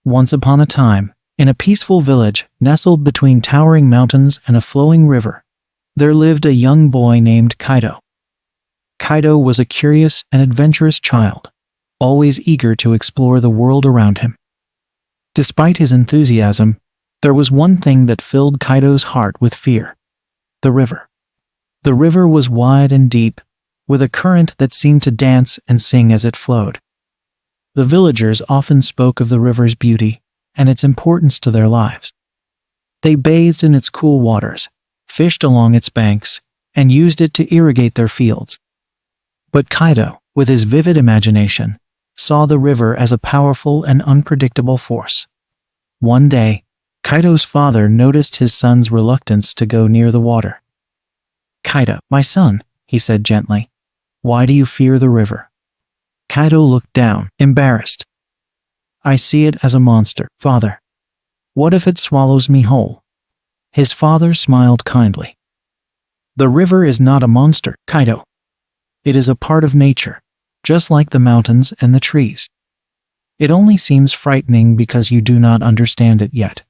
Once upon a time, in a peaceful village nestled between towering mountains and a flowing river, there lived a young boy named Kaito. Kaito was a curious and adventurous child, always eager to explore the world around him. Despite his enthusiasm, there was one thing that filled Kaito's heart with fear: the river. The river was wide and deep, with a current that seemed to dance and sing as it flowed. The villagers often spoke of the river's beauty and its importance to their lives. They bathed in its cool waters, fished along its banks, and used it to irrigate their fields. But Kaito, with his vivid imagination, saw the river as a powerful and unpredictable force. One day, Kaito's father noticed his son's reluctance to go near the water. "Kaito, my son," he said gently, "why do you fear the river?" Kaito looked down, embarrassed. "I see it as a monster, father. What if it swallows me whole?" His father smiled kindly. "The river is not a monster, Kaito. It is a part of nature, just like the mountains and the trees. It only seems frightening because you do not understand it yet."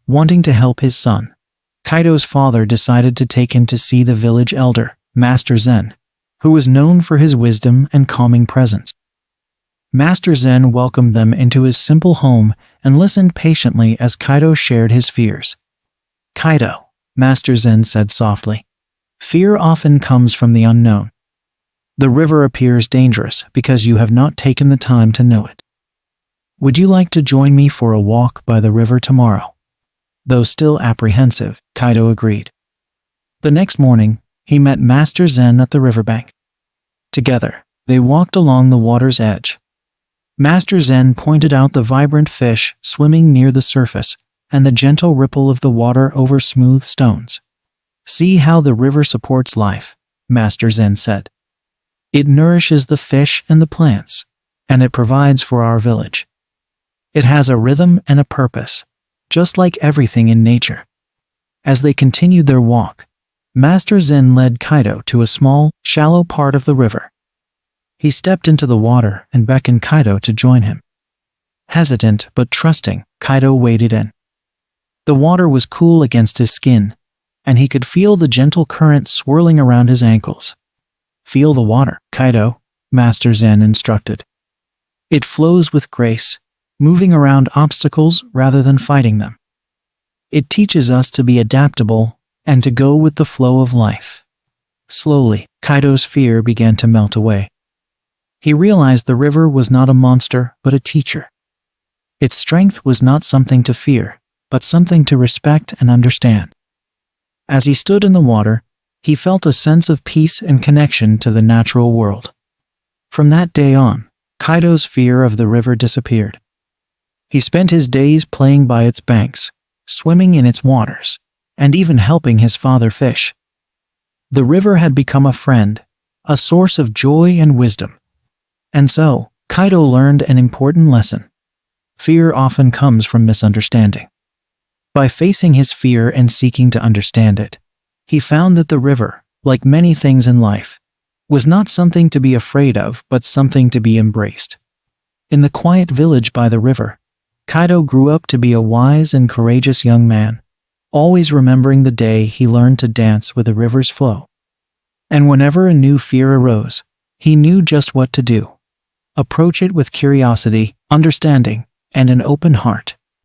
Wanting to help his son, Kaito's father decided to take him to see the village elder, Master Zen, who was known for his wisdom and calming presence. Master Zen welcomed them into his simple home and listened patiently as Kaito shared his fears. "Kaito," Master Zen said softly, "fear often comes from the unknown. The river appears dangerous because you have not taken the time to know it. Would you like to join me for a walk by the river tomorrow?" Though still apprehensive, Kaito agreed. The next morning, he met Master Zen at the riverbank. Together, they walked along the water's edge. Master Zen pointed out the vibrant fish swimming near the surface and the gentle ripple of the water over smooth stones. "See how the river supports life," Master Zen said. "It nourishes the fish and the plants, and it provides for our village. It has a rhythm and a purpose, just like everything in nature." As they continued their walk, Master Zen led Kaito to a small, shallow part of the river. He stepped into the water and beckoned Kaito to join him. Hesitant but trusting, Kaito waded in. The water was cool against his skin, and he could feel the gentle current swirling around his ankles. "Feel the water, Kaito," Master Zen instructed. "It flows with grace, moving around obstacles rather than fighting them. It teaches us to be adaptable and to go with the flow of life." Slowly, Kaito's fear began to melt away. He realized the river was not a monster, but a teacher. Its strength was not something to fear, but something to respect and understand. As he stood in the water, he felt a sense of peace and connection to the natural world. From that day on, Kaito's fear of the river disappeared. He spent his days playing by its banks, swimming in its waters, and even helping his father fish. The river had become a friend, a source of joy and wisdom. And so, Kaito learned an important lesson. Fear often comes from misunderstanding. By facing his fear and seeking to understand it, he found that the river, like many things in life, was not something to be afraid of, but something to be embraced. In the quiet village by the river, Kaito grew up to be a wise and courageous young man, always remembering the day he learned to dance with the river's flow. And whenever a new fear arose, he knew just what to do. Approach it with curiosity, understanding, and an open heart.